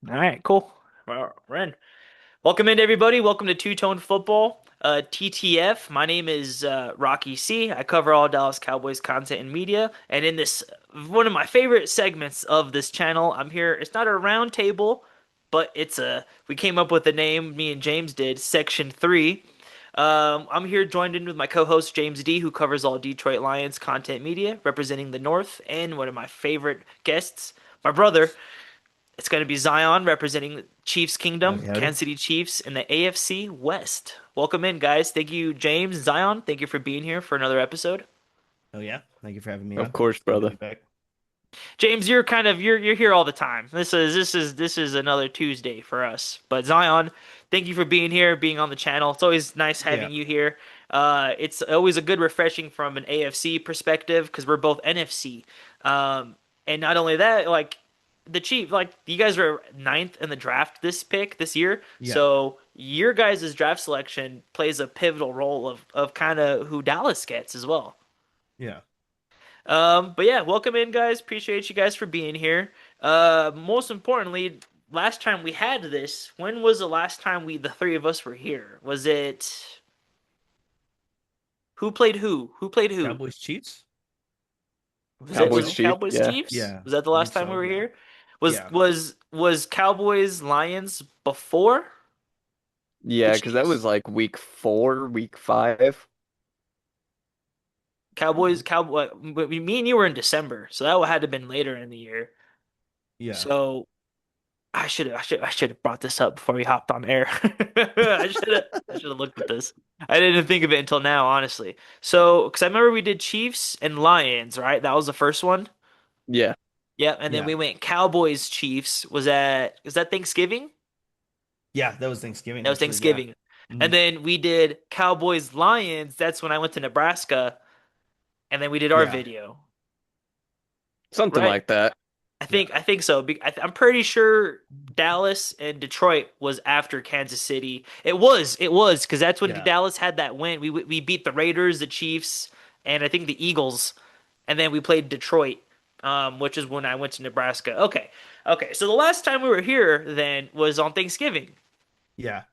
All right, cool. Well, we're in. Welcome in, everybody. Welcome to Two Tone Football, TTF. My name is Rocky C. I cover all Dallas Cowboys content and media. And in this, one of my favorite segments of this channel, I'm here. It's not a round table, but we came up with the name, me and James did, Section 3. I'm here joined in with my co-host James D, who covers all Detroit Lions content media, representing the North, and one of my favorite guests, my brother. It's going to be Zion representing Chiefs Howdy, Kingdom, howdy. Kansas City Chiefs in the AFC West. Welcome in, guys. Thank you, James, Zion. Thank you for being here for another episode. Oh yeah, thank you for having me Of on. course, Good to be brother. back. James, you're here all the time. This is another Tuesday for us. But Zion, thank you for being here, being on the channel. It's always nice Yeah, having you here. It's always a good refreshing from an AFC perspective because we're both NFC. And not only that, like the Chief, like you guys were ninth in the draft this year. yeah, So your guys' draft selection plays a pivotal role of kind of who Dallas gets as well. yeah. But yeah, welcome in, guys. Appreciate you guys for being here. Most importantly, last time we had this, when was the last time the three of us were here? Was it who played who? Who played who? Cowboys, Chiefs. I Was it think was Cowboys it so. Chiefs. Cowboys Yeah. Chiefs? Yeah, Was that the I last think time we so. were Yeah, here? Was yeah, was was Cowboys Lions before the Yeah, because that was Chiefs? like week 4, week 5. Cowboys, Cowboy. Me and you were in December, so that had to have been later in the year. yeah. So I should have brought this up before we hopped on air. I should have looked at this. I didn't think of it until now, honestly. So, because I remember we did Chiefs and Lions, right? That was the first one. Yeah. Yeah, and then Yeah, we went Cowboys Chiefs. Was that Thanksgiving? yeah. That was Thanksgiving, That was actually. Yeah. Thanksgiving. Hmm. And then we did Cowboys Lions. That's when I went to Nebraska, and then we did our Yeah, video, Something right? like that. I yeah, think I think so. I'm pretty sure Dallas and Detroit was after Kansas City. It was because that's when yeah. Dallas had that win. We beat the Raiders, the Chiefs, and I think the Eagles, and then we played Detroit, which is when I went to Nebraska. Okay, okay. So the last time we were here then was on Thanksgiving. Yeah.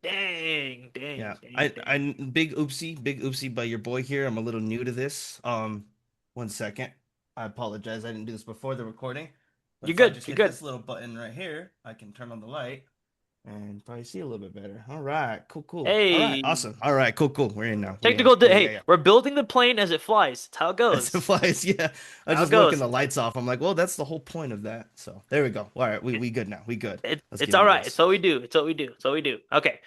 Dang, Yeah. dang, dang, I dang. big oopsie by your boy here. I'm a little new to this. One second. I apologize. I didn't do this before the recording. But You're if I good. just You're hit good. this little button right here, I can turn on the light and probably see a little bit better. All right, cool, cool. All right, Hey, awesome. All right, cool, cool. We're in now. We in. Yeah, yeah, Hey, yeah. we're building the plane as it flies. That's how it As it goes. flies, yeah. I was How it just working goes. the lights off. I'm like, well, that's the whole point of that. So there we go. All right, we good now. We good. Let's It's get all into right. It's this. what we do. It's what we do. It's what we do. Okay.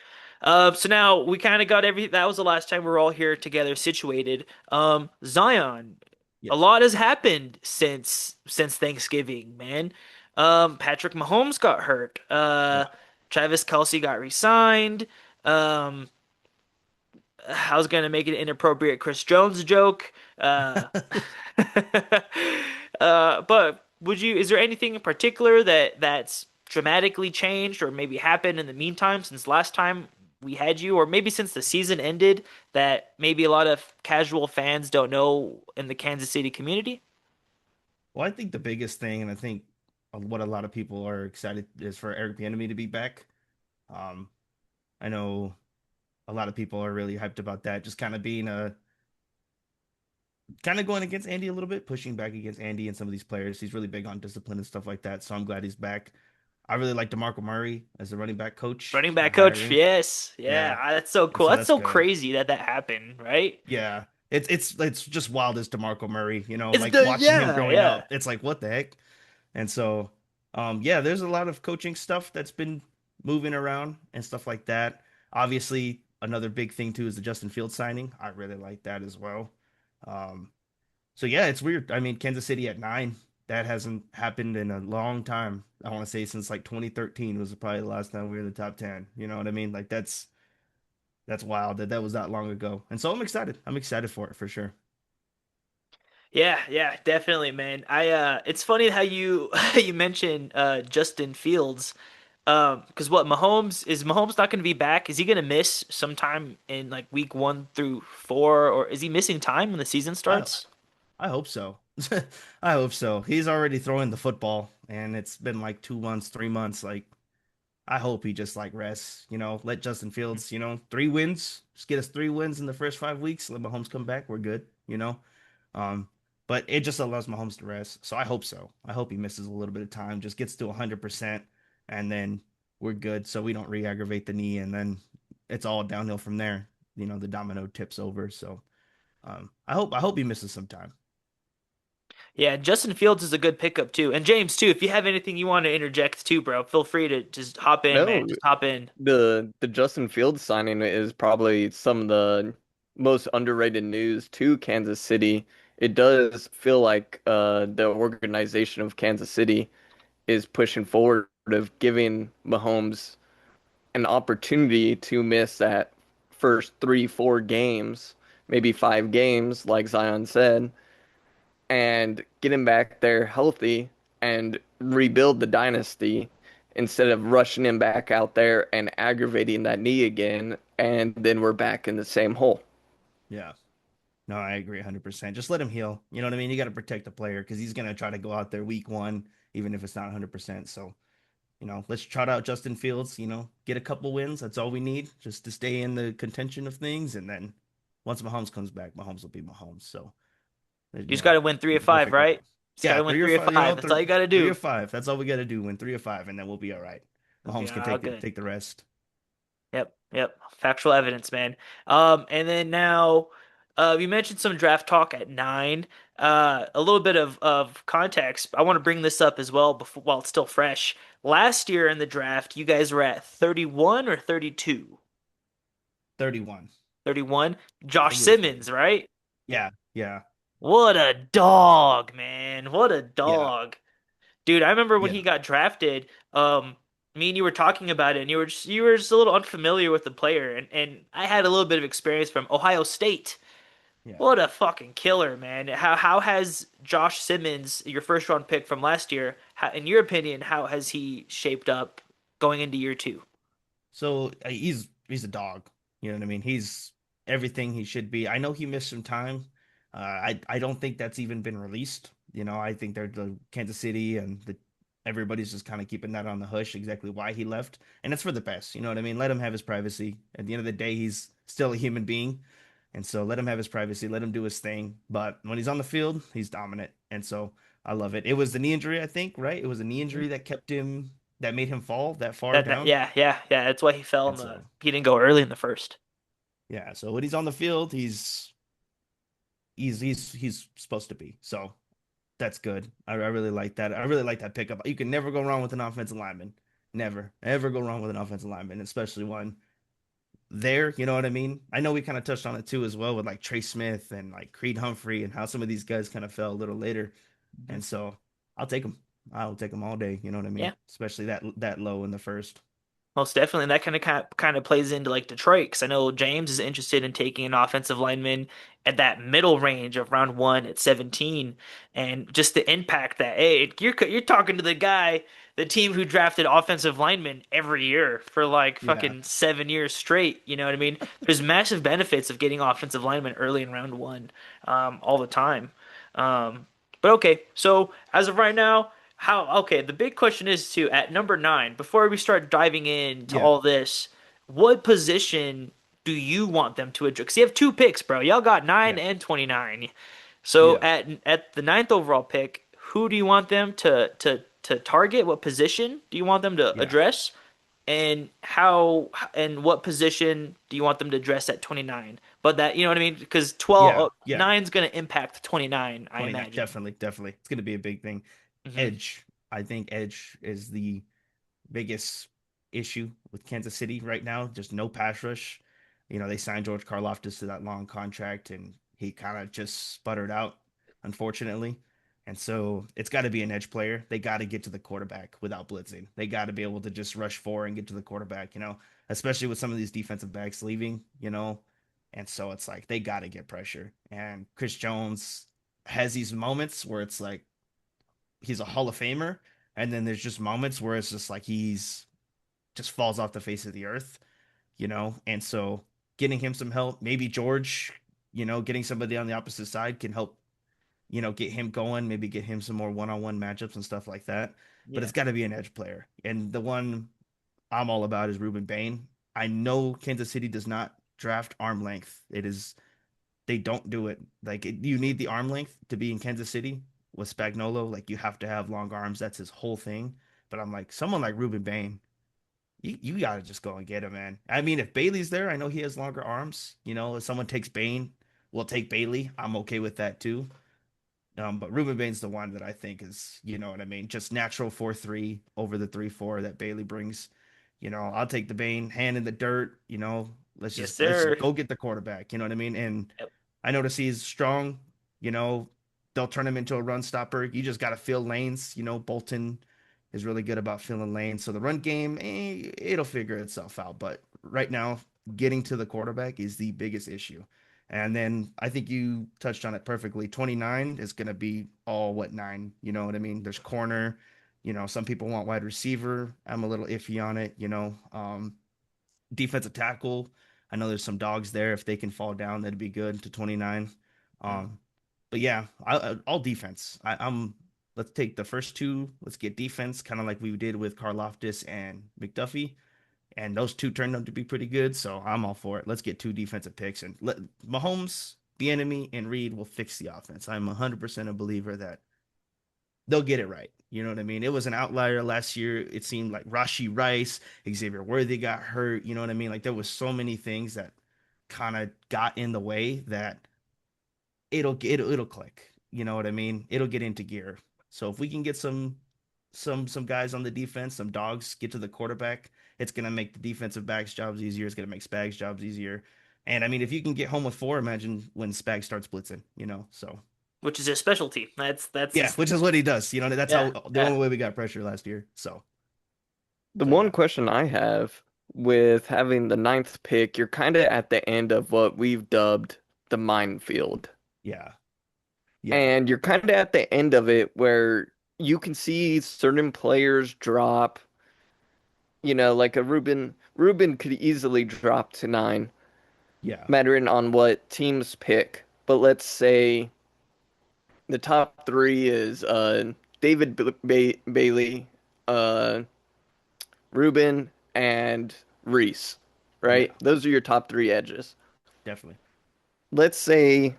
So now we kind of got that was the last time we were all here together, situated. Zion, a Yes. lot has happened since Thanksgiving, man. Patrick Mahomes got hurt. Yeah. Travis Kelce got re-signed. Um, I was gonna make an inappropriate Chris Jones joke. But is there anything in particular that's dramatically changed or maybe happened in the meantime since last time we had you, or maybe since the season ended that maybe a lot of casual fans don't know in the Kansas City community? Well, I think the biggest thing, and I think what a lot of people are excited is for Eric Bieniemy to be back. Um, I know a lot of people are really hyped about that. Just kind of being a kind of going against Andy a little bit, pushing back against Andy and some of these players. He's really big on discipline and stuff like that. So I'm glad he's back. I really like DeMarco Murray as the running back coach, Running their back coach, hiring. yes, yeah, Yeah. that's so And cool. so That's that's so good. crazy that happened, right? Yeah. It's just wild as DeMarco Murray, It's like the watching him yeah, growing yeah. up. It's like what the heck? And so yeah, there's a lot of coaching stuff that's been moving around and stuff like that. Obviously, another big thing too is the Justin Fields signing. I really like that as well. Um So yeah, it's weird. I mean, Kansas City at 9, that hasn't happened in a long time. I want to say since like 2013 was probably the last time we were in the top 10. You know what I mean? Like that's wild that was that long ago. And so I'm excited. I'm excited for it for sure. Yeah, yeah, definitely, man. It's funny how you you mentioned Justin Fields. Because what Mahomes not going to be back? Is he going to miss sometime in like week 1 through 4, or is he missing time when the season I starts? I hope so. I hope so. He's already throwing the football, and it's been like 2 months, 3 months. Like, I hope he just like rests, let Justin Fields, 3 wins, just get us 3 wins in the first 5 weeks. Let Mahomes come back. We're good. Um, but it just allows Mahomes to rest. So I hope so. I hope he misses a little bit of time, just gets to 100%, and then we're good. So we don't re-aggravate the knee, and then it's all downhill from there. The domino tips over. So I hope he misses some time. Yeah, Justin Fields is a good pickup too. And James too, if you have anything you want to interject too, bro, feel free to just hop in, man. No, Just hop in. the Justin Fields signing is probably some of the most underrated news to Kansas City. It does feel like the organization of Kansas City is pushing forward of giving Mahomes an opportunity to miss that first 3, 4 games, maybe 5 games, like Zion said, and get him back there healthy and rebuild the dynasty instead of rushing him back out there and aggravating that knee again, and then we're back in the same hole. Yeah. No, I agree 100%. Just let him heal. You know what I mean? You got to protect the player because he's going to try to go out there week one, even if it's not 100%. So, let's trot out Justin Fields, get a couple wins. That's all we need just to stay in the contention of things. And then once Mahomes comes back, Mahomes will be Mahomes. So, You just got to win three be of the five, perfect right? outcome. Just got Yeah, to win three or three of five, five. That's all you got to three do. or five. That's all we got to do. Win 3 or 5, and then we'll be all right. It'll be Mahomes can all take good. take the rest. Yep, yep. Factual evidence, man. And then now, you mentioned some draft talk at 9. A little bit of context. I want to bring this up as well before while it's still fresh. Last year in the draft, you guys were at 31 or 32? 31. 31. I Josh think it was 30. Simmons, right? Yeah, yeah, What a dog, man. What a yeah, dog. Dude, I remember when he yeah, got drafted, me and you were talking about it, and you were just a little unfamiliar with the player, and I had a little bit of experience from Ohio State. yeah. What a fucking killer, man. How has Josh Simmons, your first round pick from last year, in your opinion, how has he shaped up going into year two? So he's a dog. You know what I mean? He's everything he should be. I know he missed some time. I don't think that's even been released. I think they're the Kansas City and everybody's just kind of keeping that on the hush exactly why he left, and it's for the best. You know what I mean? Let him have his privacy. At the end of the day, he's still a human being, and so let him have his privacy. Let him do his thing. But when he's on the field, he's dominant, and so I love it. It was the knee injury, I think, right? It was a knee injury that kept him that made him fall that far That down. yeah, yeah, yeah. That's why he fell in And the. so, He didn't go early in the first. yeah, so when he's on the field, he's supposed to be. So that's good. I really like that. I really like that pickup. You can never go wrong with an offensive lineman. Never, ever go wrong with an offensive lineman, especially one there. You know what I mean? I know we kind of touched on it too as well with like Trey Smith and like Creed Humphrey and how some of these guys kind of fell a little later. Mhm. And so I'll take them. I'll take them all day. You know what I mean? Yeah. Especially that low in the first. Most definitely, and that kind of plays into like Detroit, because I know James is interested in taking an offensive lineman at that middle range of round one at 17, and just the impact that hey, you're talking to the team who drafted offensive linemen every year for like Yeah. fucking 7 years straight. You know what I mean? There's massive benefits of getting offensive linemen early in round one, all the time. Um, but okay, so as of right now. Okay, the big question is too at number 9, before we start diving into Yeah. all this, what position do you want them to address? 'Cause you have two picks, bro. Y'all got 9 Yeah. and 29. So Yeah. at the ninth overall pick, who do you want them to target? What position do you want them to Yeah. address? And how and what position do you want them to address at 29? But that, you know what I mean? Because 12 Yeah. Yeah. 9's going to impact 29, I 29. imagine. Definitely. Definitely. It's going to be a big thing. Hmm. Edge. I think Edge is the biggest issue with Kansas City right now. Just no pass rush. They signed George Karlaftis to that long contract, and he kind of just sputtered out, unfortunately. And so it's got to be an edge player. They got to get to the quarterback without blitzing. They got to be able to just rush forward and get to the quarterback, especially with some of these defensive backs leaving. And so it's like they got to get pressure. And Chris Jones has these moments where it's like he's a Hall of Famer, and then there's just moments where it's just like he's just falls off the face of the earth. And so getting him some help, maybe George, getting somebody on the opposite side can help, get him going, maybe get him some more one-on-one matchups and stuff like that. But Yeah. it's got to be an edge player. And the one I'm all about is Ruben Bain. I know Kansas City does not draft arm length. They don't do it. Like you need the arm length to be in Kansas City with Spagnolo. Like you have to have long arms. That's his whole thing. But I'm like someone like Ruben Bain, you gotta just go and get him, man. I mean, if Bailey's there, I know he has longer arms. If someone takes Bain, we'll take Bailey. I'm okay with that too. But Ruben Bain's the one that I think is, you know what I mean, just natural 4-3 over the 3-4 that Bailey brings. I'll take the Bain, hand in the dirt, let's Yes, just sir. go get the quarterback, you know what I mean? And Yep. I notice he's strong, you know, they'll turn him into a run stopper. You just got to fill lanes, Bolton is really good about filling lanes. So the run game, it'll figure itself out, but right now getting to the quarterback is the biggest issue. And then I think you touched on it perfectly. 29 is going to be all what nine, you know what I mean? There's corner, some people want wide receiver. I'm a little iffy on it, defensive tackle. I know there's some dogs there. If they can fall down, that'd be good to 29. Mm. Um, but yeah, all defense. Let's take the first two. Let's get defense, kind of like we did with Karlaftis and McDuffie and those two turned out to be pretty good. So I'm all for it. Let's get two defensive picks and let Mahomes, the enemy, and Reed will fix the offense. I'm 100% a believer that they'll get it right. You know what I mean? It was an outlier last year. It seemed like Rashi Rice, Xavier Worthy got hurt. You know what I mean? Like there was so many things that kind of got in the way that it'll click. You know what I mean? It'll get into gear. So if we can get some guys on the defense, some dogs get to the quarterback, it's gonna make the defensive backs' jobs easier. It's gonna make Spag's jobs easier. And I mean, if you can get home with four, imagine when Spag starts blitzing. So Which is his specialty. That's yeah, his. which is what he does. That's Yeah. how the Yeah. only way we got pressure last year. The So one yeah, question I have with having the ninth pick, you're kind of at the end of what we've dubbed the minefield. yeah, yeah, And you're kind of at the end of it where you can see certain players drop, like a Ruben. Ruben could easily drop to nine, yeah, mattering on what teams pick. But let's say the top three is David Bailey, uh, Ruben, and Reese, right? yeah, Those are your top three edges. definitely. Let's say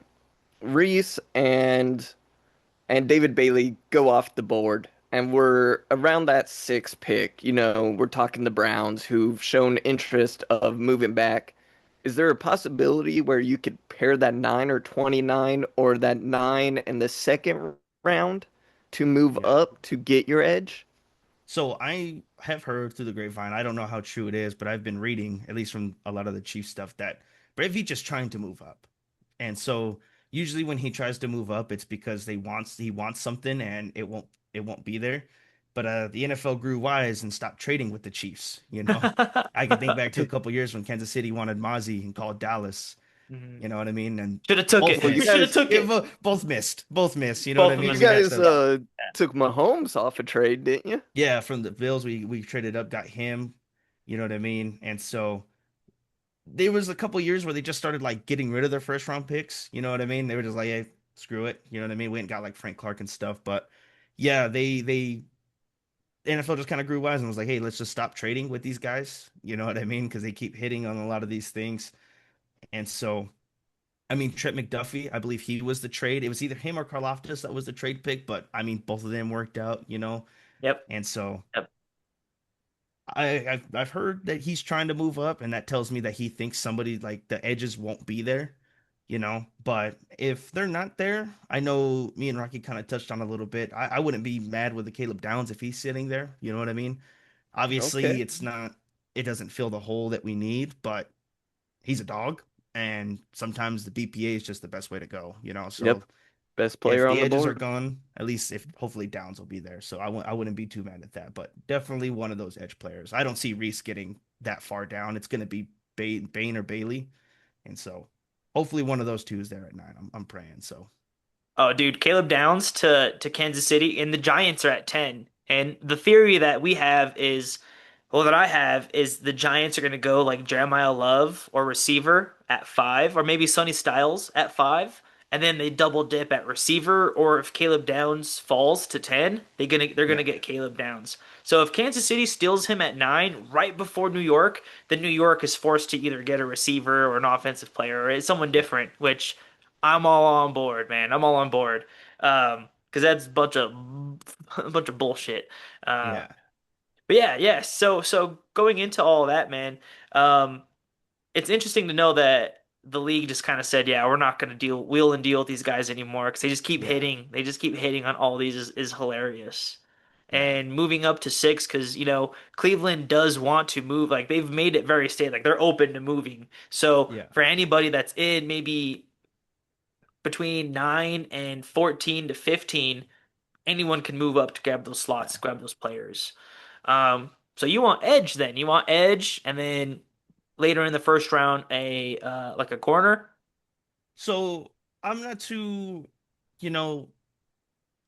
Reese and David Bailey go off the board, and we're around that six pick. We're talking the Browns who've shown interest of moving back. Is there a possibility where you could pair that 9 or 29 or that 9 in the second round to move Yeah. up to get your edge? So I have heard through the grapevine, I don't know how true it is, but I've been reading, at least from a lot of the Chiefs stuff, that Brady just trying to move up. And so usually when he tries to move up, it's because he wants something and it won't be there. But the NFL grew wise and stopped trading with the Chiefs. I can think back to a couple years when Kansas City wanted Mozzie and called Dallas, Mhm. you know what I mean? And Should have took both it. Well, you missed. Should have guys, took Yeah, it. both missed, you know what I Both of mean? you us We had guys missed. to Yeah. took Mahomes off a trade, didn't you? Yeah, from the Bills, we traded up, got him. You know what I mean? And so there was a couple years where they just started like getting rid of their first round picks. You know what I mean? They were just like, hey, screw it. You know what I mean? We went and got like Frank Clark and stuff. But yeah, the NFL just kind of grew wise and was like, hey, let's just stop trading with these guys. You know what I mean? Because they keep hitting on a lot of these things. And so, I mean, Trent McDuffie, I believe he was the trade. It was either him or Karlaftis that was the trade pick, but I mean, both of them worked out. Yep. And so Yep. I've heard that he's trying to move up, and that tells me that he thinks somebody like the edges won't be there. But if they're not there, I know me and Rocky kind of touched on a little bit. I wouldn't be mad with the Caleb Downs if he's sitting there. You know what I mean? Obviously, Okay. it doesn't fill the hole that we need, but he's a dog, and sometimes the BPA is just the best way to go. So Yep. Best if player the on the edges are board. gone, at least if hopefully Downs will be there. So I wouldn't be too mad at that, but definitely one of those edge players. I don't see Reese getting that far down. It's going to be Bain or Bailey, and so hopefully one of those two is there at 9. I'm praying. So Oh, dude, Caleb Downs to Kansas City, and the Giants are at 10. And the theory that we have is, well, that I have is the Giants are going to go like Jeremiah Love or receiver at 5, or maybe Sonny Styles at 5, and then they double dip at receiver, or if Caleb Downs falls to 10, they're Yeah, gonna get Caleb Downs. So if Kansas City steals him at 9 right before New York, then New York is forced to either get a receiver or an offensive player or someone yeah, different, which I'm all on board, man. I'm all on board. Because that's a bunch of bullshit. yeah, But yeah, yeah. So going into all that, man, um, it's interesting to know that the league just kind of said, yeah, we're not going to wheel and deal with these guys anymore because they just keep yeah, hitting. They just keep hitting on all these is hilarious. yeah, And moving up to 6 because Cleveland does want to move. Like they've made it very state like they're open to moving. So yeah, for anybody that's in maybe between 9 and 14 to 15, anyone can move up to grab those slots, yeah. grab those players. So you want edge then. You want edge, and then later in the first round, a like a corner. So I'm not too, you know,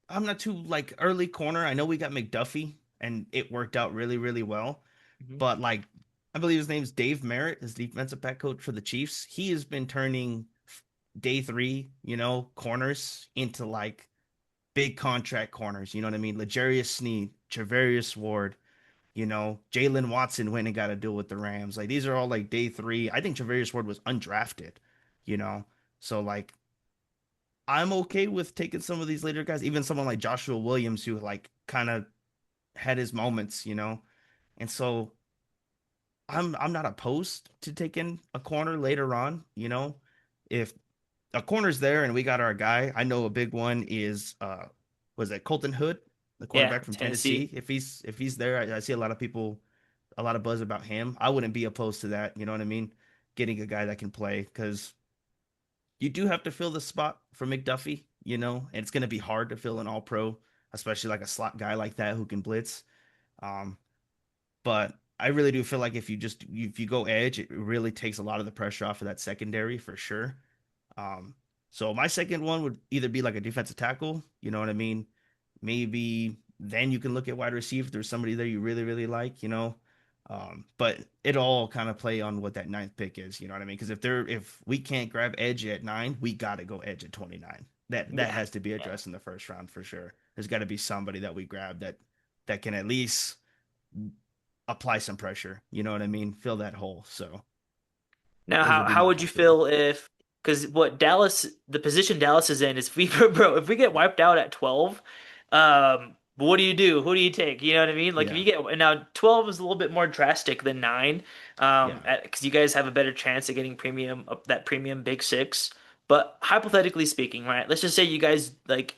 I'm not too like early corner. I know we got McDuffie and it worked out really, really well. Mhm. But like, I believe his name's Dave Merritt, his defensive back coach for the Chiefs. He has been turning day three, corners into like big contract corners. You know what I mean? L'Jarius Sneed, Javarius Ward, Jalen Watson went and got a deal with the Rams. Like these are all like day three. I think Javarius Ward was undrafted, you know? So like I'm okay with taking some of these later guys, even someone like Joshua Williams, who like kind of had his moments, And so I'm not opposed to taking a corner later on, If a corner's there and we got our guy, I know a big one is was it Colton Hood, the Yeah, cornerback from Tennessee. Tennessee. If he's there, I see a lot of people, a lot of buzz about him. I wouldn't be opposed to that, you know what I mean? Getting a guy that can play because you do have to fill the spot for McDuffie, and it's gonna be hard to fill an all pro, especially like a slot guy like that who can blitz. Um, but I really do feel like if you go edge, it really takes a lot of the pressure off of that secondary for sure. Um, so my second one would either be like a defensive tackle, you know what I mean? Maybe then you can look at wide receiver. If there's somebody there you really, really like. But it all kind of play on what that ninth pick is, you know what I mean? Because if we can't grab edge at 9, we gotta go edge at 29. That Yeah, has to be yeah. addressed in the first round for sure. There's got to be somebody that we grab that can at least apply some pressure. You know what I mean? Fill that hole. So Now, those how would be how my would you top three. feel if because what Dallas the position Dallas is in is if we bro if we get wiped out at 12, what do you do? Who do you take? You know what I mean? Like if Yeah, you get now 12 is a little bit more drastic than 9, yeah, because you guys have a better chance of getting premium up that premium big six. But hypothetically speaking, right? Let's just say you guys like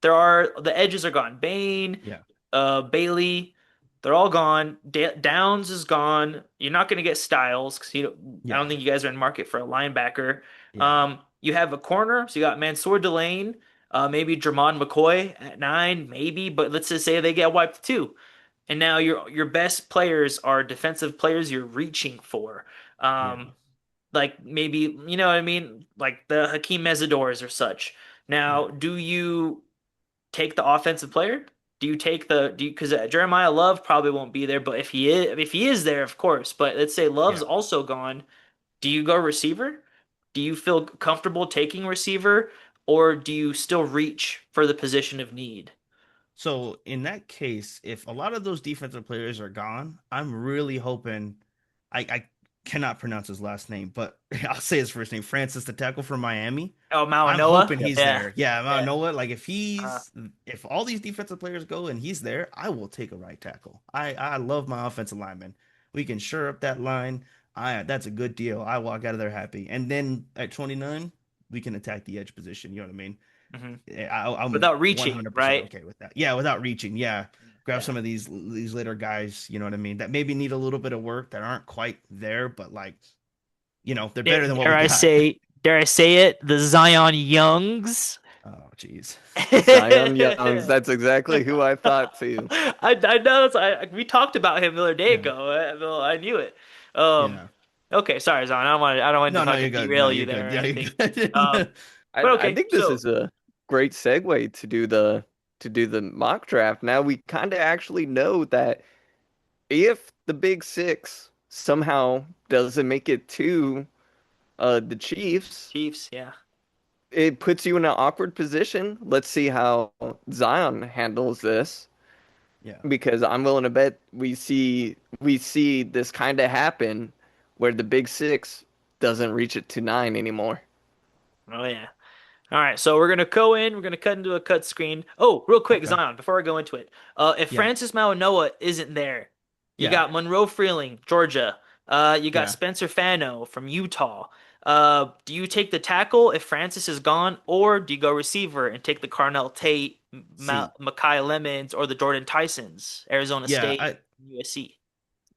the edges are gone. Bane, yeah, Bailey, they're all gone. Downs is gone. You're not going to get Styles because I don't yeah, think you guys are in market for a linebacker. yeah, You have a corner, so you got Mansour Delane, maybe Jermon McCoy at 9, maybe. But let's just say they get wiped too, and now your best players are defensive players you're reaching for. yeah. Like maybe you know what I mean, like the Hakeem Mesidors or such. Yeah. Now, do you take the offensive player? Do you take the do you because Jeremiah Love probably won't be there, but if he is there, of course. But let's say Love's Yeah. also gone. Do you go receiver? Do you feel comfortable taking receiver, or do you still reach for the position of need? So in that case, if a lot of those defensive players are gone, I'm really hoping I cannot pronounce his last name, but I'll say his first name, Francis, the tackle from Miami. Oh, I'm Mawanoa? hoping he's Yeah, there. Yeah, I yeah. know what. Like Uh, if all these defensive players go and he's there, I will take a right tackle. I love my offensive lineman. We can shore up that line. That's a good deal. I walk out of there happy. And then at 29, we can attack the edge position. You know what I mean? mhm. I'm Without reaching, 100% right? okay with that. Yeah, without reaching. Yeah. Grab Yeah. some of these later guys, you know what I mean, that maybe need a little bit of work that aren't quite there, but like, they're Dare, better than what dare we I got. say, dare I say it? The Zion Youngs. Oh, jeez. Zion Youngs, that's exactly who I thought too. I know we talked about him the other day Yeah. ago. Well, I knew it. Um, Yeah. okay, sorry, Zon. I don't want to No, no, you're fucking good. No, derail you're you good. there or Yeah, you're anything. Um, good. but I okay, think this so is a great segue to do the mock draft. Now we kind of actually know that if the Big Six somehow doesn't make it to the Chiefs, Chiefs, yeah. it puts you in an awkward position. Let's see how Zion handles this Yeah. because I'm willing to bet we see this kind of happen where the Big Six doesn't reach it to 9 anymore. Oh yeah. All right, so we're gonna go in. We're gonna cut into a cut screen. Oh, real quick, Okay. Zion, before I go into it, if Yeah. Francis Mauigoa isn't there, you Yeah. got Monroe Freeling, Georgia. You got Yeah. Spencer Fano from Utah. Do you take the tackle if Francis is gone, or do you go receiver and take the Carnell Tate, See. Makai Lemons, or the Jordan Tysons, Arizona Yeah. State, USC?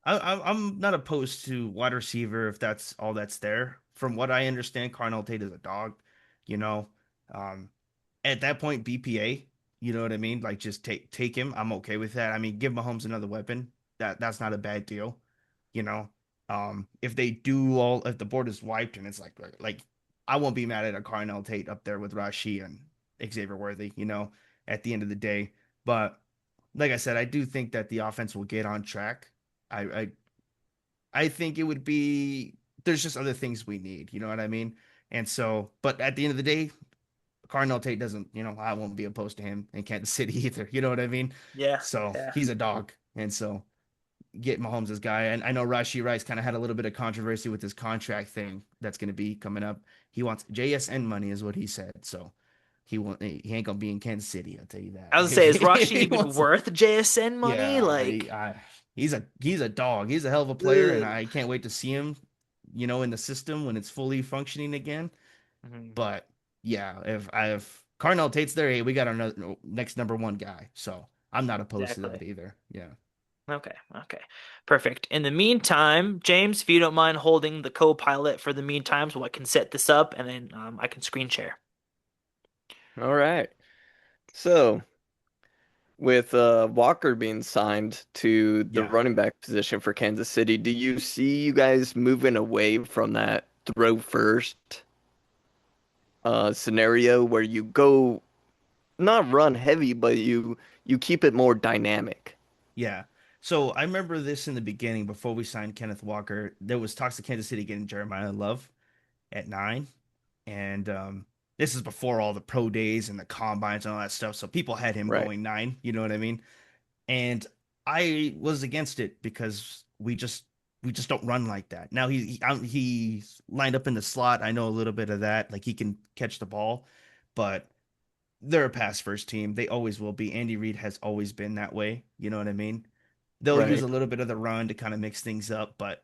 I'm not opposed to wide receiver if that's all that's there. From what I understand, Carnell Tate is a dog. You know, um, at that point, BPA. You know what I mean? Like just take him. I'm okay with that. I mean, give Mahomes another weapon. That's not a bad deal. You know, if they do all, if the board is wiped and it's like I won't be mad at a Carnell Tate up there with Rashi and Xavier Worthy. You know, at the end of the day, but like I said, I do think that the offense will get on track. I I, I think it would be there's just other things we need, you know what I mean? And so, but at the end of the day, Cardinal Tate doesn't, I won't be opposed to him in Kansas City either. You know what I mean? Yeah, So yeah. he's a dog. And so get Mahomes' this guy. And I know Rashi Rice kind of had a little bit of controversy with his contract thing that's going to be coming up. He wants JSN money, is what he said. So he ain't gonna be in Kansas City. I'll tell you that. I was gonna say, is Rashi He even wants worth JSN money? Yeah, Like, he's a dog. He's a hell of a player, and ugh. I can't wait to see him, in the system when it's fully functioning again. Mhm. But yeah, if Cardinal Tate's there, hey, we got our next number one guy. So I'm not opposed to that Exactly. either. Yeah, Okay, okay. Perfect. In the meantime, James, if you don't mind holding the co-pilot for the meantime, so I can set this up and then I can screen share. All right. So, with Walker being signed to the yeah, running back position for Kansas City, do you see you guys moving away from that throw first scenario where you go not run heavy, but you keep it more dynamic? yeah. So I remember this in the beginning before we signed Kenneth Walker. There was talks of Kansas City getting Jeremiah Love at 9. And this is before all the pro days and the combines and all that stuff. So people had him Right. going 9, you know what I mean? And I was against it because we just don't run like that. Now he's lined up in the slot. I know a little bit of that. Like he can catch the ball, but they're a pass first team. They always will be. Andy Reid has always been that way. You know what I mean? They'll use Right. a little bit of the run to kind of mix things up, but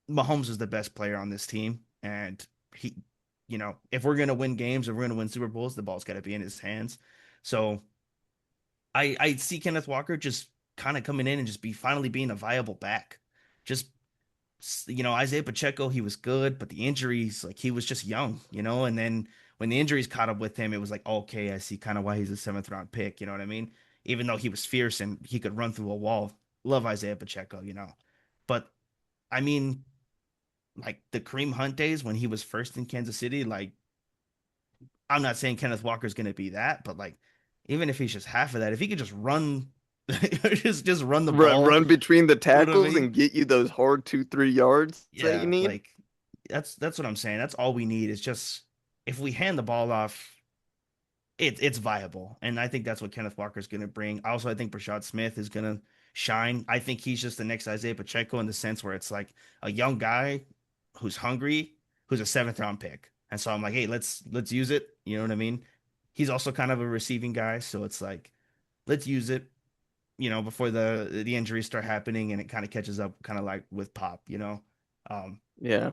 Mahomes is the best player on this team, and he, if we're gonna win games, if we're gonna win Super Bowls, the ball's got to be in his hands. So I see Kenneth Walker just kind of coming in and just be finally being a viable back. Just Isaiah Pacheco, he was good, but the injuries, like he was just young, and then when the injuries caught up with him, it was like, okay, I see kind of why he's a seventh round pick. You know what I mean? Even though he was fierce and he could run through a wall, love Isaiah Pacheco. But I mean, like the Kareem Hunt days when he was first in Kansas City, like I'm not saying Kenneth Walker's gonna be that, but like even if he's just half of that, if he could just run just run the ball, Run between the you know what I tackles mean? and get you those hard 2, 3 yards that you Yeah, need. like that's what I'm saying. That's all we need is just if we hand the ball off, it's viable. And I think that's what Kenneth Walker is going to bring. Also, I think Brashad Smith is going to shine. I think he's just the next Isaiah Pacheco in the sense where it's like a young guy who's hungry, who's a seventh round pick. And so I'm like, hey, let's use it. You know what I mean? He's also kind of a receiving guy, so it's like let's use it. Before the injuries start happening and it kind of catches up, kind of like with Pop. Um, Yeah.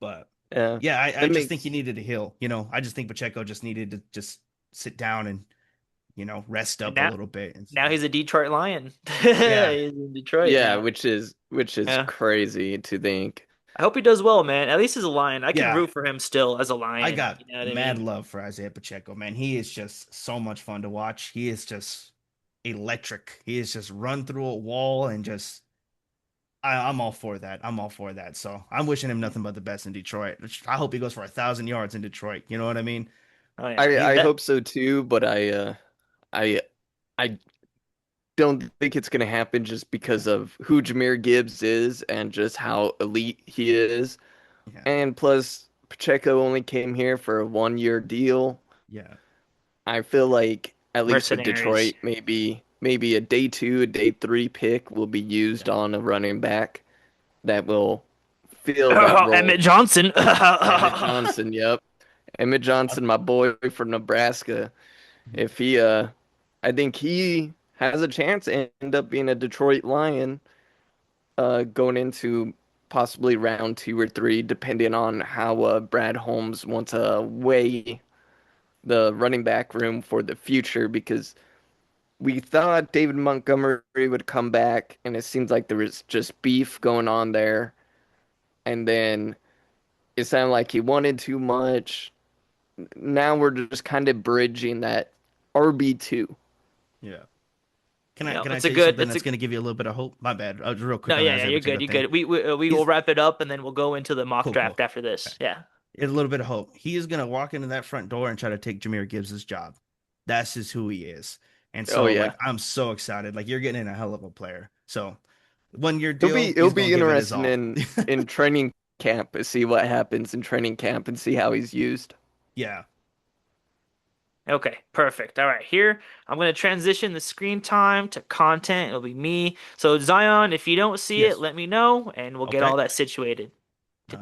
but Yeah. yeah, I That just think he makes needed to heal. I just think Pacheco just needed to just sit down and rest And up a little bit. And now so, he's a Detroit Lion. yeah, He's in Detroit yeah, now. which is Yeah. crazy to think. I hope he does well, man. At least as a Lion. I can yeah, root for him still as a I Lion. got You know what I mad mean? love for Isaiah Pacheco, man. He is just so much fun to watch. He is just electric. He is just run through a wall and just. I'm all for that. I'm all for that. So I'm wishing him nothing but the best in Detroit. I hope he goes for 1,000 yards in Detroit. You know what I mean? Oh yeah. I That hope so too, but I I don't think it's gonna happen just Yeah, because of who Jahmyr Gibbs is and just how elite he is. yeah, And plus Pacheco only came here for a 1 year deal. Yeah. I feel like at least with Mercenaries. Detroit, maybe a day two, a day three pick will be used Yeah. on a running back that will fill that role. Emmett Johnson. Emmett Johnson, yep. Emmett I- Johnson, my boy from Nebraska. If he I think he has a chance to end up being a Detroit Lion going into possibly round two or three, depending on how Brad Holmes wants to weigh the running back room for the future because we thought David Montgomery would come back, and it seems like there was just beef going on there. And then it sounded like he wanted too much. Now we're just kind of bridging that RB2. yeah. Yeah, Can I it's a tell you good. something It's a that's going to give you a little bit of hope? My bad. Real no. quick on Yeah, that yeah. Isaiah You're good. Pacheco You're thing. good. We will He's wrap it up and then we'll go into the mock cool, cool. draft after Okay. this. Yeah. A little bit of hope. He is going to walk into that front door and try to take Jameer Gibbs' job. That's just who he is. And Oh so, like, yeah. I'm so excited. Like, you're getting in a hell of a player. So, 1 year It'll deal, be it'll he's going be to give it his interesting all. in training camp to see what happens in training camp and see how he's used. Yeah. Okay, perfect. All right, here I'm going to transition the screen time to content. It'll be me. So Zion, if you don't see it, Yes. let me know and we'll get Okay. all that situated.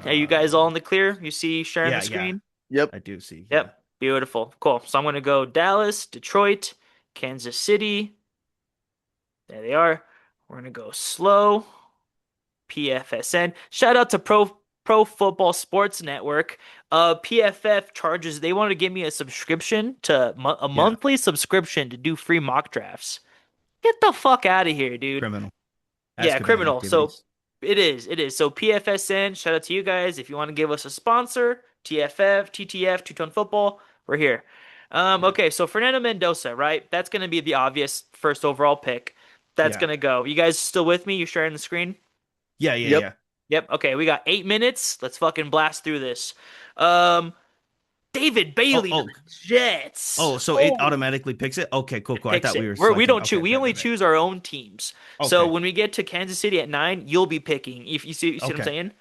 Are you guys all Uh, in the clear? You see sharing the yeah, yeah. screen? Yep. I do see. Yeah. Yep. Beautiful. Cool. So I'm going to go Dallas, Detroit, Kansas City. There they are. We're going to go slow. PFSN. Shout out to Pro Football Sports Network. PFF charges, they want to give me a subscription to a Yeah. monthly subscription to do free mock drafts. Get the fuck out of here, dude. Criminal. Yeah, Espionage criminal. So activities. it is. So PFSN, shout out to you guys. If you want to give us a sponsor, TFF, TTF, Two Tone Football, we're here. Yeah. Okay, so Fernando Mendoza, right? That's gonna be the obvious first overall pick. That's Yeah. gonna go. You guys still with me? You sharing the screen? Yeah. Yeah. Yep. Yeah. Yep. Okay, we got 8 minutes. Let's fucking blast through this. Um, David Oh, Bailey to oh, the Jets. oh, so it Oh, automatically picks it? Okay, cool, it cool. I picks thought we it. were We selecting. don't choose. Okay, We bet, only bet, bet. choose our own teams. So Okay. when we get to Kansas City at 9, you'll be picking. If you see what I'm Okay. saying?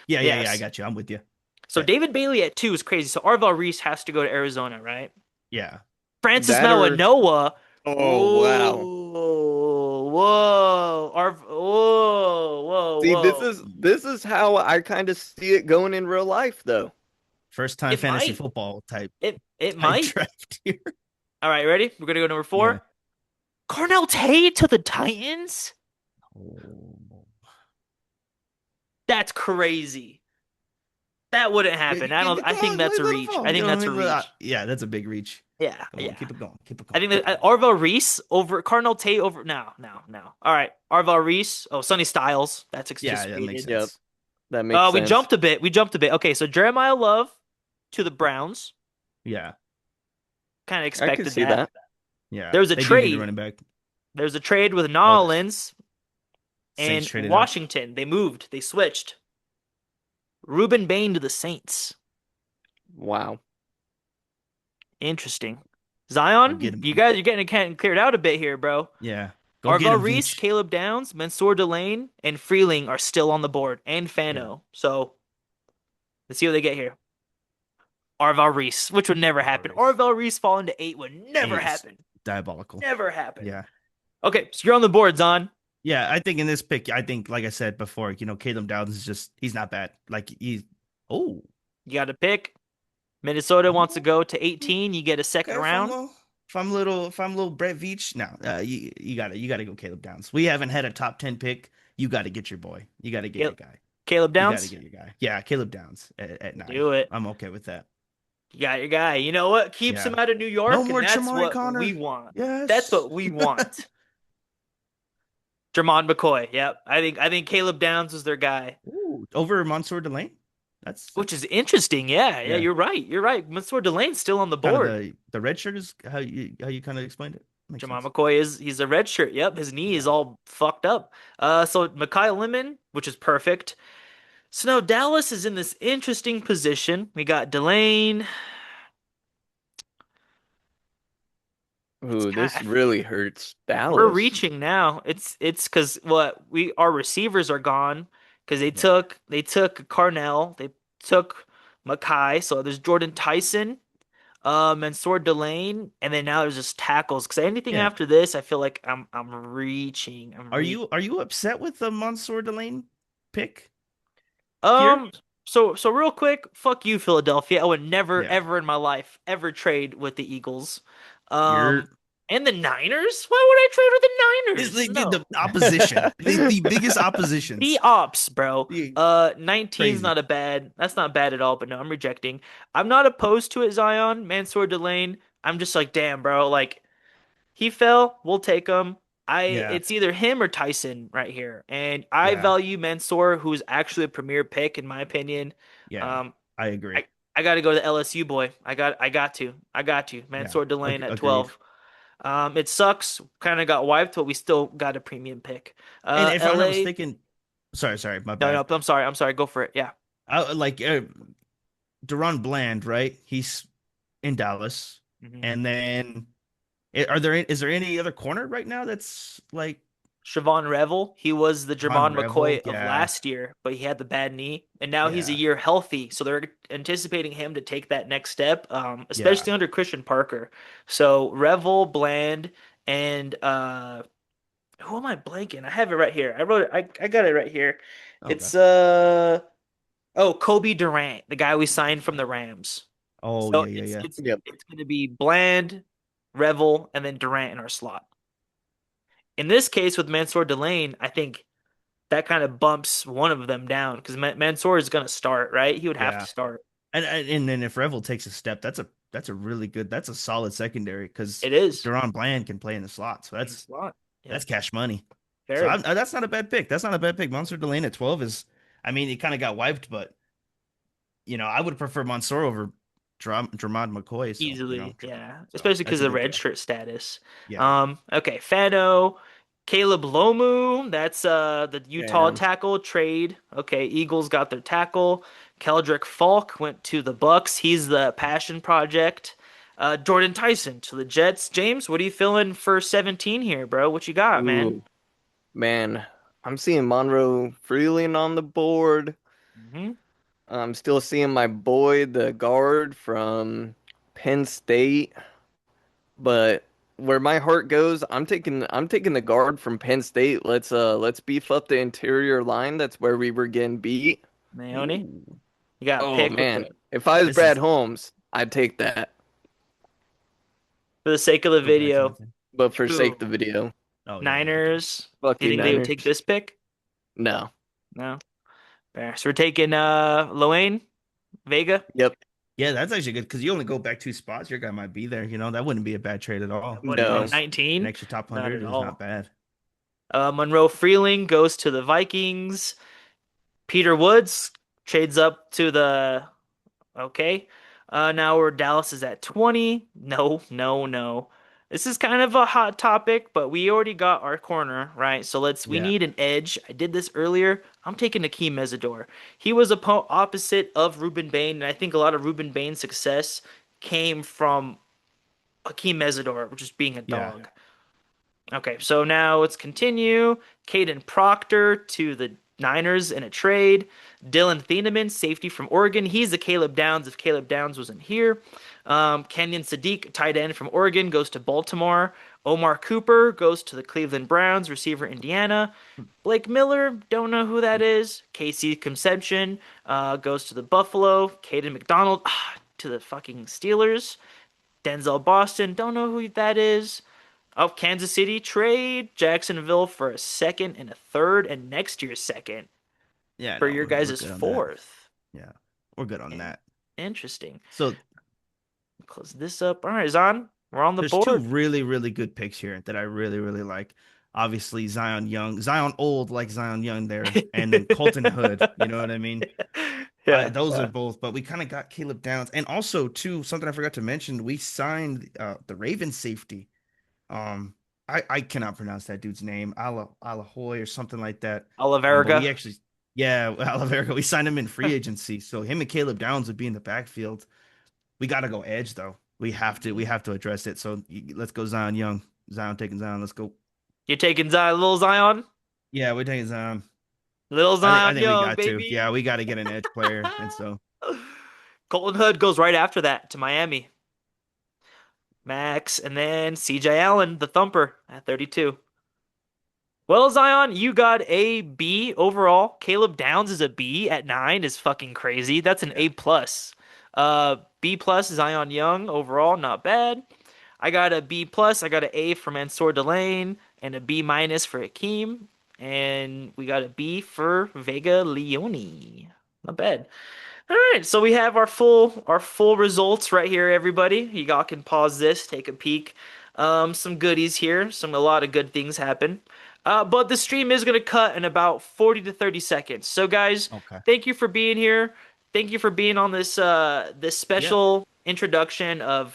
Yeah, yeah, yeah. I Yes. got you. I'm with you. So Bet. David Bailey at 2 is crazy. So Arval Reese has to go to Arizona, right? Yeah. Francis That or Mawanoa. oh wow. Whoa, whoa, whoa, See, this whoa. is this is how I kind of see it going in real life though. First time It fantasy might. football It type might. draft here. All right, ready? We're gonna go number Yeah. 4. Cornell Tate to the Titans? Oh. That's crazy. That wouldn't Yeah, happen. you keep it I think going. that's a Let it reach. fall. I think You know what that's I a mean? reach. Yeah, that's a big reach. Yeah, Come on, yeah. keep it going. Keep it I going. think Keep that it going. Arval Reese over Cardinal Tate over no. All right, Arval Reese. Oh, Sonny Styles. That's Yeah, that makes anticipated. Yep, sense. that makes We sense. jumped a bit. We jumped a bit. Okay, so Jeremiah Love to the Browns. Yeah. Kind of I can expected see that. that. Yeah. There was a They do need a trade. running back. There's a trade with August. Nolans Saints and traded up. Washington. They moved. They switched. Ruben Bain to the Saints. Wow. Interesting. Go get Zion, him. you're getting cleared out a bit here, bro. Yeah. Go get Arvel him, Reese, Veach. Caleb Downs, Mansour Delane, and Freeling are still on the board, and Yeah. Fano. So let's see what they get here. Arvel Reese, which would never happen. Alvarez. Arvel Reese falling to 8 would never Is happen. diabolical. Never happen. Yeah. Okay, so you're on the board, Zon. Yeah, I think in this pick, I think, like I said before, Caleb Downs is just, he's not bad. Like, oh, You got to pick. Minnesota wants to oh, go to 18. You get a second okay. round. If I'm little Brett Veach, no, you gotta go Caleb Downs. We haven't had a top 10 pick. You got to get your boy. You got to get your guy. Caleb You got to Downs, get your guy. Yeah, Caleb Downs at 9. do it. I'm okay with that. You got your guy. You know what? Keeps Yeah. him out of New No York, and more that's Chamari what we Connor. want. That's Yes. what we want. Jermon McCoy. Yep. I think Caleb Downs is their guy. Ooh, over Mansour Delane. Which That's is interesting. Yeah, yeah. you're right. You're right. Mansour Delane's still on the Kind of board. the red shirt is how you kind of explained it. Makes Jamal sense. McCoy he's a red shirt. Yep, his knee is Yeah. all fucked up. So Mekhi Lemon, which is perfect. So now Dallas is in this interesting position. We got Delane. It's Ooh, this kind really hurts we're Dallas. reaching now. It's because what our receivers are gone because they Yeah. took Carnell. They took Mackay. So there's Jordan Tyson, Mansour Delane, and then now there's just tackles. Because anything Yeah. after this, I feel like I'm reaching. I'm Are reaching. you upset with the Mansour Delane pick here? Um, so real quick, fuck you, Philadelphia. I would never, Yeah. ever in my life ever trade with the Eagles. You're Um, and the Niners? Why would I trade with the is Niners? the No. opposition. The biggest The oppositions. ops, bro. The 19's crazy. not a bad. That's not bad at all, but no, I'm rejecting. I'm not opposed to it, Zion, Mansour Delane. I'm just like, damn, bro. Like, he fell, we'll take him. Yeah. It's either him or Tyson right here. And I Yeah. value Mansour, who's actually a premier pick in my opinion. Yeah. Um, I agree. I got to go to the LSU boy. I got to. Yeah. Mansour Delane at Agreed. 12. It sucks. Kind of got wiped, but we still got a premium pick. And if I'm not LA. mistaken, sorry, my No, bad. no, I'm sorry. I'm sorry. Go for it. Yeah. Like Deron Bland, right? He's in Dallas. hmm And then is there any other corner right now that's like Siobhan Revel, he was the Von Jermon Revel? McCoy of Yeah. last year, but he had the bad knee, and now he's a Yeah. year healthy. So they're anticipating him to take that next step, Yeah. especially under Christian Parker. So Revel, Bland, and who am I blanking? I have it right here. I wrote it. I got it right here. Okay. It's Kobe Durant, the guy we signed from the Rams. Oh So yeah, yeah, yeah. Yep. it's going to be Bland, Revel, and then Durant in our slot. In this case with Mansour Delane, I think that kind of bumps one of them down because Mansour is going to start, right? He would have to Yeah. start. And then if Revel takes a step, that's a really good that's a solid secondary because It is Deron Bland can play in the slot. So in the slot. that's Yep. cash money. So Very. that's not a bad pick. That's not a bad pick. Monster Delane at 12 is I mean, he kind of got wiped, but I would prefer Mansour over Dramad McCoy. So, Easily, yeah. so Especially that's because a of the good red pick. shirt status. Yeah. Okay, Fano, Caleb Lomu, that's the Utah Yeah. tackle trade. Okay, Eagles got their tackle. Keldrick Falk went to the Bucks. He's the passion project. Jordan Tyson to the Jets. James, what are you feeling for 17 here, bro? What you got, man? Ooh, man. I'm seeing Monroe Freeland on the board. hmm I'm still seeing my boy, the guard from Penn State. But where my heart goes, I'm taking the guard from Penn State. Let's beef up the interior line. That's where we were getting beat. Naomi, Ooh. you got to Oh pick with man. the If I was This Brad is Holmes, I'd take that. for the sake of the go back to video. anything. But for sake of the Who? video. Oh yeah, yeah, okay. Niners. Fuck Do you you, think they would take Niners. this pick? No. No. Fair. So we're taking Loane Vega. Yep. Yeah, that's actually good because you only go back two spots. Your guy might be there. That wouldn't be a bad trade at all. What are To be you, No. honest, an 19? extra top Not 100 at is not all. bad. Monroe Freeling goes to the Vikings. Peter Woods trades up to the okay. Now we're Dallas is at 20. No, no, no. This is kind of a hot topic, but we already got our corner, right? So we Yeah, need an edge. I did this earlier. I'm taking Akeem Mesidor. He was opposite of Ruben Bain, and I think a lot of Ruben Bain's success came from Akeem Mesidor, which is being a yeah, dog. Okay, so now let's continue. Caden Proctor to the Niners in a trade. Dylan Thieneman, safety from Oregon. He's the Caleb Downs if Caleb Downs wasn't here. Kenyon Sadiq, tight end from Oregon, goes to Baltimore. Omar Cooper goes to the Cleveland Browns, receiver Indiana. Blake Miller, don't know who that is. Casey Conception goes to the Buffalo. Caden McDonald to the fucking Steelers. Denzel Boston, don't know who that is. Oh, Kansas City trade Jacksonville for a second and a third and next year's second yeah. for No, your we're guys' good on that. fourth. Yeah, we're good on And that. interesting. So Close this up. All right, Zon, we're on the there's two board. really, really good picks here that I really, really like. Obviously, Zion Young, Zion Old like Zion Young there, and then Colton Hood. You know what I mean? Yeah, Those are yeah. both, but we kind of got Caleb Downs, and also too something I forgot to mention. We signed the Ravens safety. Um, I cannot pronounce that dude's name, Alahoy or something like that. But we Oliverga. actually, yeah, Oliveira, we signed him in free agency, so him and Caleb Downs would be in the backfield. We got to go edge though. We have to address it. So let's go Zion Young, Zion taking Zion. Let's go. You're taking Zion, little Zion? Yeah, we're taking Zion. Little I Zion think we Young, got to. baby. Yeah, we got to get an edge player, and so Colton Hood goes right after that to Miami. Max, and then CJ Allen, the thumper, at 32. Well, Zion, you got a B overall. Caleb Downs is a B at 9 is fucking crazy. That's an Yeah. A plus. B plus Zion Young overall, not bad. I got a B plus. I got an A for Mansour Delane and a B minus for Hakeem. And we got a B for Vega Leone. Not bad. All right, so we have our full results right here, everybody. You all can pause this, take a peek. Some goodies here. A lot of good things happen. But the stream is gonna cut in about 40 to 30 seconds. So guys, Okay. thank you for being here. Thank you for being on this Yeah. special introduction of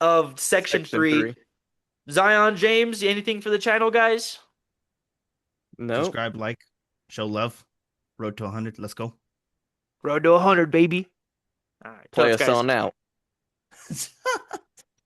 section Section 3. 3. Zion James, anything for the channel, guys? Nope. Subscribe, like, show love. Road to 100. Let's go. Road to 100, baby. All right, Play totes, us guys. on out.